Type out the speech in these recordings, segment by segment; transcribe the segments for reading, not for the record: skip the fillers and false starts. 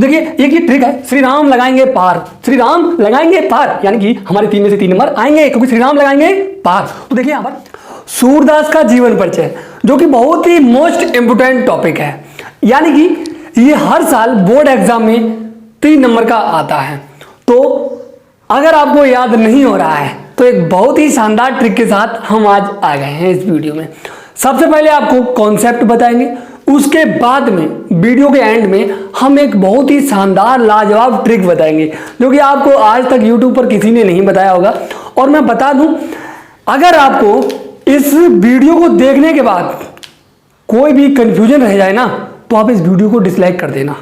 देखिए एक ये ट्रिक है, श्री राम लगाएंगे पार, श्री राम लगाएंगे पार, यानी कि हमारे 3 में से 3 नंबर आएंगे क्योंकि श्री राम लगाएंगे पार। तो देखिए यहाँ पर सूरदास का जीवन परिचय, जो कि बहुत ही मोस्ट इंपोर्टेंट टॉपिक है, यानी कि ये हर साल बोर्ड एग्जाम में 3 नंबर का आता है। तो अगर आपको याद नहीं हो रहा है तो एक बहुत ही शानदार ट्रिक के साथ हम आज आ गए हैं इस वीडियो में। सबसे पहले आपको कॉन्सेप्ट बताएंगे, उसके बाद में वीडियो के एंड में हम एक बहुत ही शानदार लाजवाब ट्रिक बताएंगे जो कि आपको आज तक यूट्यूब पर किसी ने नहीं बताया होगा। और मैं बता दूं, अगर आपको इस वीडियो को देखने के बाद कोई भी कंफ्यूजन रह जाए ना तो आप इस वीडियो को डिसलाइक कर देना,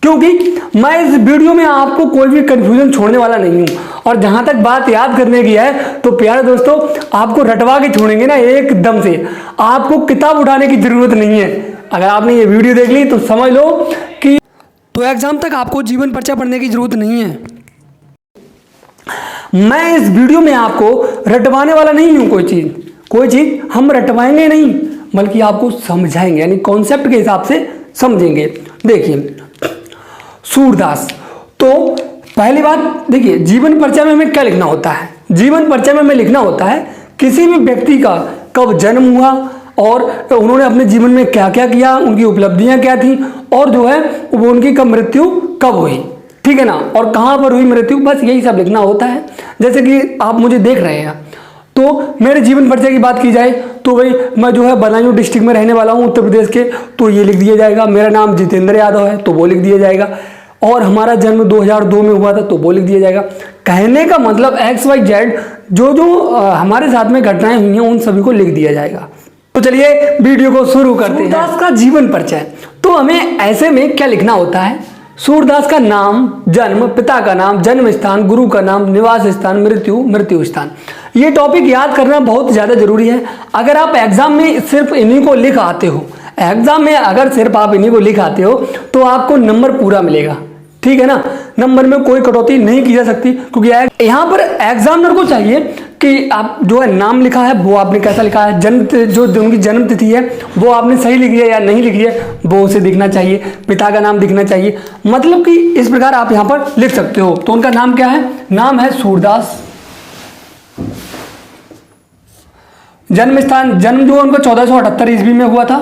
क्योंकि मैं इस वीडियो में आपको कोई भी कंफ्यूजन छोड़ने वाला नहीं हूं। और जहां तक बात याद करने की है तो प्यारे दोस्तों, आपको रटवा के छोड़ेंगे ना एकदम से, आपको किताब उठाने की जरूरत नहीं है। अगर आपने ये वीडियो देख ली तो समझ लो कि तो एग्जाम तक आपको जीवन परिचय पढ़ने की जरूरत नहीं है। मैं इस वीडियो में आपको रटवाने वाला नहीं हूं, कोई चीज हम रटवाएंगे नहीं, बल्कि आपको समझाएंगे, यानी कॉन्सेप्ट के हिसाब से समझेंगे। देखिए सूरदास, तो पहली बात देखिए, जीवन परिचय में हमें क्या लिखना होता है? जीवन परिचय में हमें लिखना होता है किसी भी व्यक्ति का कब जन्म हुआ और उन्होंने अपने जीवन में क्या क्या किया, उनकी उपलब्धियां क्या थी, और जो है वो उनकी कब मृत्यु कब हुई, ठीक है ना, और कहाँ पर हुई मृत्यु, बस यही सब लिखना होता है। जैसे कि आप मुझे देख रहे हैं तो मेरे जीवन परिचय की बात की जाए तो भाई मैं जो है बदायूं डिस्ट्रिक्ट में रहने वाला हूँ, उत्तर प्रदेश के, तो ये लिख दिया जाएगा। मेरा नाम जितेंद्र यादव है तो वो लिख दिया जाएगा, और हमारा जन्म 2002 में हुआ था तो वो लिख दिया जाएगा। कहने का मतलब XYZ जो हमारे साथ में घटनाएं हुई हैं उन सभी को लिख दिया जाएगा। तो चलिए वीडियो को शुरू करते हैं। सूरदास का जीवन परिचय, तो हमें ऐसे में क्या लिखना होता है? सूरदास का नाम, जन्म, पिता का नाम, जन्म स्थान, गुरु का नाम, निवास स्थान, मृत्यु स्थान। ये टॉपिक याद करना बहुत ज़्यादा जरूरी है। अगर आप एग्जाम में सिर्फ इन्हीं को लिख आते हो, एग्जाम में अगर सिर्फ आप इन्हीं को लिख आते हो तो आपको नंबर पूरा मिलेगा, ठीक है ना, नंबर में कोई कटौती नहीं की जा सकती। क्योंकि यहाँ पर एग्जामिनर को चाहिए कि आप जो है नाम लिखा है वो आपने कैसा लिखा है, जन्म जो उनकी जन्म तिथि है वो आपने सही लिखी है या नहीं लिखी है वो उसे दिखना चाहिए, पिता का नाम दिखना चाहिए, मतलब कि इस प्रकार आप यहाँ पर लिख सकते हो। तो उनका नाम क्या है? नाम है सूरदास। जन्म स्थान, जन्म जो उनका 1478 ईस्वी में हुआ था,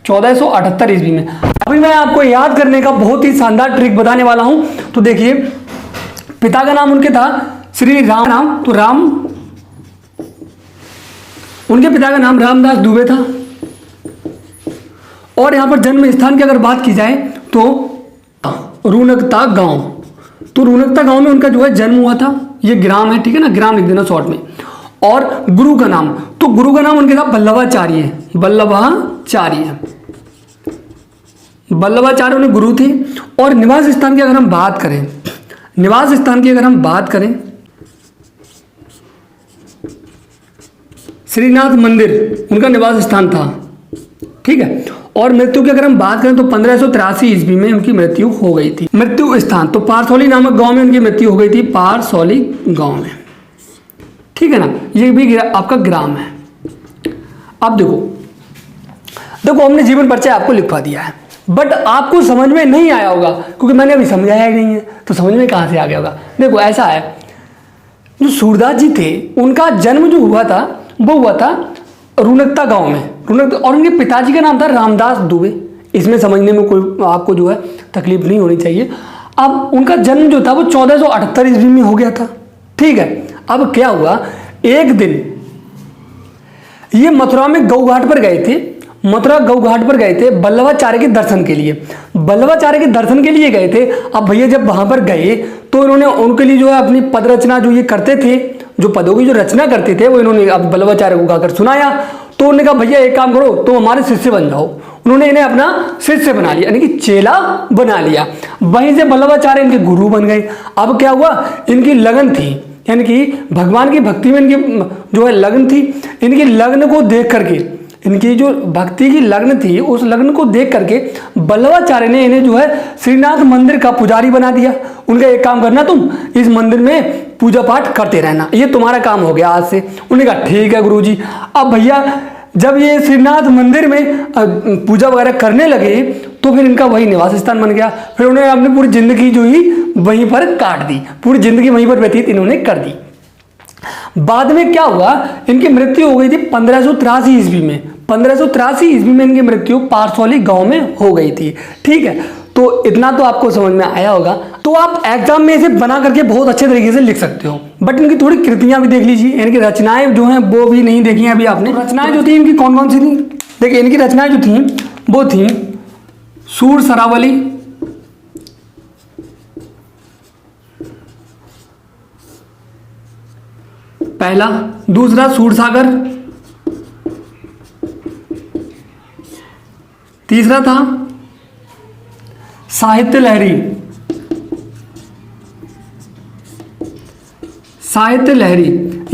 1478 ईस्वी में। अभी मैं आपको याद करने का बहुत ही शानदार ट्रिक बताने वाला हूं। तो देखिए, पिता का नाम उनके था श्री राम नाम, तो राम, उनके पिता का नाम रामदास दुबे था। और यहां पर जन्म स्थान की अगर बात की जाए तो रूनकता गांव, तो रूनकता गांव में उनका जो है जन्म हुआ था, ये ग्राम है, ठीक है ना, ग्राम लिख देना शॉर्ट में। और गुरु का नाम, तो गुरु का नाम उनके था वल्लभाचार्य, वल्लभाचार्य उन्हें गुरु थे। और निवास स्थान की अगर हम बात करें, निवास स्थान की अगर हम बात करें, श्रीनाथ मंदिर उनका निवास स्थान था, ठीक है। और मृत्यु की अगर हम बात करें तो 1583 ईस्वी में उनकी मृत्यु हो गई थी। मृत्यु स्थान तो पारसौली नामक गांव में उनकी मृत्यु हो गई थी, पारसौली गांव में, ठीक है ना, ये भी आपका ग्राम है। अब देखो हमने जीवन परिचय आपको लिखवा दिया है, बट आपको समझ में नहीं आया होगा क्योंकि मैंने अभी समझाया ही नहीं है, तो समझ में कहाँ से आ गया होगा? देखो ऐसा है, जो सूरदास जी थे उनका जन्म जो हुआ था वो हुआ था रूनकता गांव में, और उनके पिताजी का नाम था रामदास दुबे। इसमें समझने में कोई आपको जो है तकलीफ नहीं होनी चाहिए। अब उनका जन्म जो था वो 1478 ईस्वी में हो गया था, ठीक है। अब क्या हुआ, एक दिन ये मथुरा में गौ घाट पर गए थे, मथुरा गौ घाट पर गए थे वल्लभाचार्य के दर्शन के लिए, वल्लभाचार्य के दर्शन के लिए गए थे। अब भैया जब वहां पर गए तो इन्होंने उनके लिए जो है अपनी पद रचना जो ये करते थे, जो पदों की जो रचना करते थे वो इन्होंने अब वल्लभाचार्य को गाकर सुनाया। तो उन्होंने कहा भैया एक काम करो, तुम हमारे शिष्य बन जाओ। उन्होंने इन्हें अपना शिष्य बना लिया, यानी कि चेला बना लिया। वहीं से वल्लभाचार्य इनके गुरु बन गए। अब क्या हुआ, इनकी लगन थी, यानी कि भगवान की भक्ति में इनकी जो है लगन थी। इनकी लगन को देख करके, इनकी जो भक्ति की लगन थी उस लगन को देख करके वल्लभाचार्य ने इन्हें जो है श्रीनाथ मंदिर का पुजारी बना दिया। उनका एक काम करना, तुम इस मंदिर में पूजा पाठ करते रहना, ये तुम्हारा काम हो गया आज से। उन्होंने कहा ठीक है गुरुजी। अब भैया जब ये श्रीनाथ मंदिर में पूजा वगैरह करने लगे तो फिर इनका वही निवास स्थान बन गया। फिर उन्होंने अपनी पूरी जिंदगी जो ही वहीं पर काट दी, पूरी जिंदगी वहीं पर व्यतीत इन्होंने कर दी। बाद में क्या हुआ, इनकी मृत्यु हो गई थी 1583 ईस्वी में। 1583 ईस्वी में इनकी मृत्यु पारसौली गांव में हो गई थी। ठीक है, तो इतना तो आपको समझ में आया होगा। तो आप एग्जाम में इसे बना करके बहुत अच्छे तरीके से लिख सकते हो, बट इनकी थोड़ी कृतियां भी देख लीजिए, इनकी रचनाएं जो हैं वो भी नहीं देखी हैं अभी आपने। रचनाएं जो थी इनकी कौन कौन सी थी, देखिए इनकी रचनाएं जो थी वो थी सूर सरावली, पहला, दूसरा सूरसागर, तीसरा था साहित्य लहरी, साहित्य लहरी।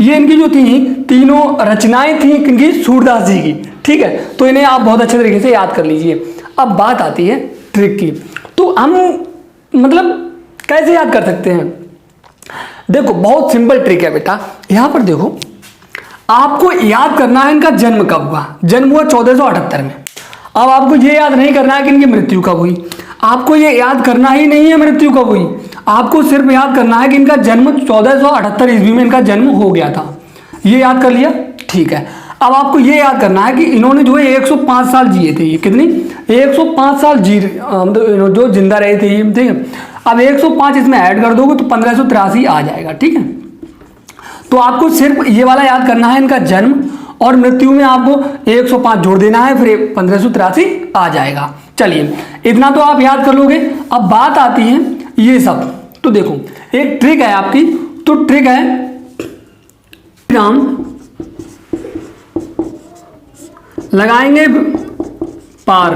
ये इनकी जो थी तीनों रचनाएं थी इनकी सूरदास जी की। ठीक है, तो इन्हें आप बहुत अच्छे तरीके से याद कर लीजिए। अब बात आती है ट्रिक की, तो हम मतलब कैसे याद कर सकते हैं। देखो बहुत सिंपल ट्रिक है बेटा, यहां पर देखो आपको याद करना है इनका जन्म कब हुआ। जन्म हुआ 1478 में। अब आपको ये याद नहीं करना है कि इनकी मृत्यु कब हुई, आपको ये याद करना ही नहीं है मृत्यु कब हुई, आपको सिर्फ याद करना है कि इनका जन्म 1478 ईस्वी में इनका जन्म हो गया था। ये याद कर लिया, ठीक है। अब आपको ये याद करना है कि इन्होंने जो है 105 साल जिए थे। ये कितनी 105 साल जो जिंदा रहे थे, ठीक है। अब 105 इसमें ऐड कर दोगे तो 1583 आ जाएगा। ठीक है, तो आपको सिर्फ ये वाला याद करना है इनका जन्म, और मृत्यु में आपको 105 जोड़ देना है, फिर 1583 आ जाएगा। चलिए इतना तो आप याद कर लोगे। अब बात आती है ये सब, तो देखो एक ट्रिक है आपकी, तो ट्रिक है राम लगाएंगे पार,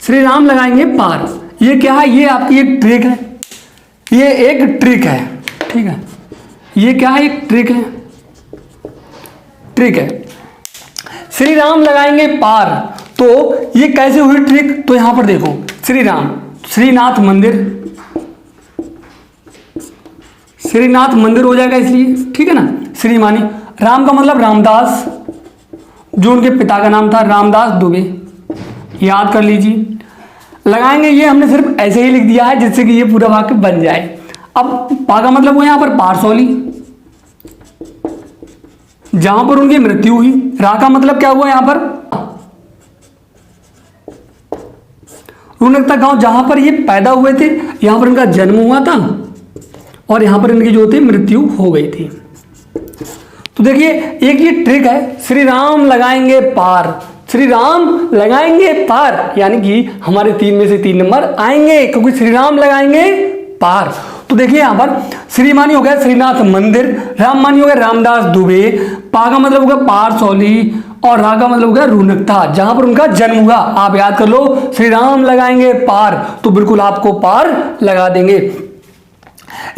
श्री राम लगाएंगे पार। ये क्या है, ये आपकी एक ट्रिक है, ये एक ट्रिक है। ठीक है, ये क्या है, एक ट्रिक है, ट्रिक है। श्री राम लगाएंगे पार, तो ये कैसे हुई ट्रिक, तो यहां पर देखो श्री राम, श्रीनाथ मंदिर, श्रीनाथ मंदिर हो जाएगा इसलिए। ठीक है ना, श्री मानी राम का मतलब रामदास, जो उनके पिता का नाम था रामदास दुबे, याद कर लीजिए। लगाएंगे ये हमने सिर्फ ऐसे ही लिख दिया है जिससे कि ये पूरा वाक्य बन जाए। अब पा का मतलब वो यहां पर पारसौली, जहां पर उनकी मृत्यु हुई। रा का मतलब क्या हुआ यहां पर, रुनकता गांव, जहां पर ये पैदा हुए थे, यहां पर इनका जन्म हुआ था, और यहां पर इनकी जो थी मृत्यु हो गई थी। तो देखिए एक ये ट्रिक है, श्री राम लगाएंगे पार, श्री राम लगाएंगे पार, यानी कि हमारे 3 में से 3 नंबर आएंगे, क्योंकि श्री राम लगाएंगे पार। तो देखिए यहां पर श्री मानी हो गया श्रीनाथ मंदिर, राम मानी हो गया रामदास दुबे, पा का मतलब हो गया पारसौली, और रा का मतलब हो गया रुनकता, जहां पर उनका जन्म हुआ। आप याद कर लो, श्री राम लगाएंगे पार, तो बिल्कुल आपको पार लगा देंगे।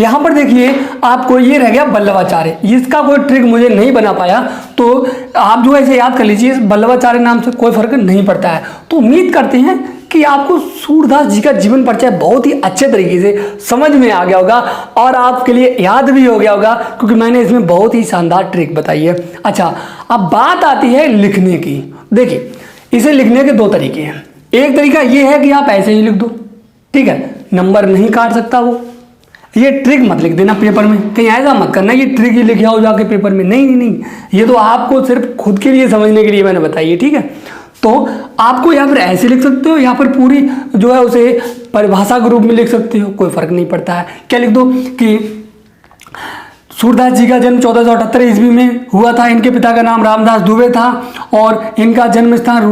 यहां पर देखिए आपको ये रह गया बल्लभाचार्य, इसका कोई ट्रिक मुझे नहीं बना पाया, तो आप जो ऐसे याद कर लीजिए, बल्लभाचार्य नाम से कोई फर्क नहीं पड़ता है। तो उम्मीद करते हैं कि आपको सूरदास जी का जीवन परिचय बहुत ही अच्छे तरीके से समझ में आ गया होगा, और आपके लिए याद भी हो गया होगा, क्योंकि मैंने इसमें बहुत ही शानदार ट्रिक बताई है। अच्छा, अब बात आती है लिखने की। देखिए इसे लिखने के 2 तरीके हैं। एक तरीका ये है कि आप ऐसे ही लिख दो, ठीक है, नंबर नहीं काट सकता वो। ये ट्रिक मत लिख देना पेपर में, कहीं ऐसा मत करना ये ट्रिक ही लिखे हो जाके पेपर में, नहीं नहीं नहीं, ये तो आपको सिर्फ खुद के लिए समझने के लिए मैंने बताई है। ठीक है, तो आपको या फिर ऐसे लिख सकते हो, या फिर पूरी जो है उसे परिभाषा के रूप में लिख सकते हो, कोई फर्क नहीं पड़ता है। क्या लिख दो कि सूरदास जी का जन्म 1478 ईस्वी में हुआ था, इनके पिता का नाम रामदास दुबे था, और इनका जन्म स्थान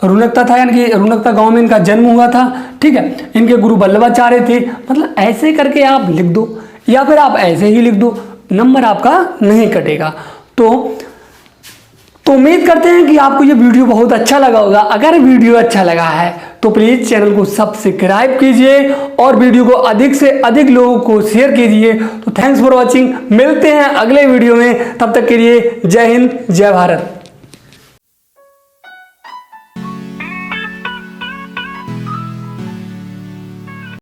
रुनकता था, यानी कि रुनकता गांव में इनका जन्म हुआ था। ठीक है, इनके गुरु बल्लभाचार्य थे। मतलब ऐसे करके आप लिख दो, या फिर आप ऐसे ही लिख दो, नंबर आपका नहीं कटेगा। तो उम्मीद करते हैं कि आपको ये वीडियो बहुत अच्छा लगा होगा। अगर वीडियो अच्छा लगा है तो प्लीज़ चैनल को सब्सक्राइब कीजिए, और वीडियो को अधिक से अधिक लोगों को शेयर कीजिए। तो थैंक्स फॉर वॉचिंग, मिलते हैं अगले वीडियो में, तब तक के लिए जय हिंद जय भारत।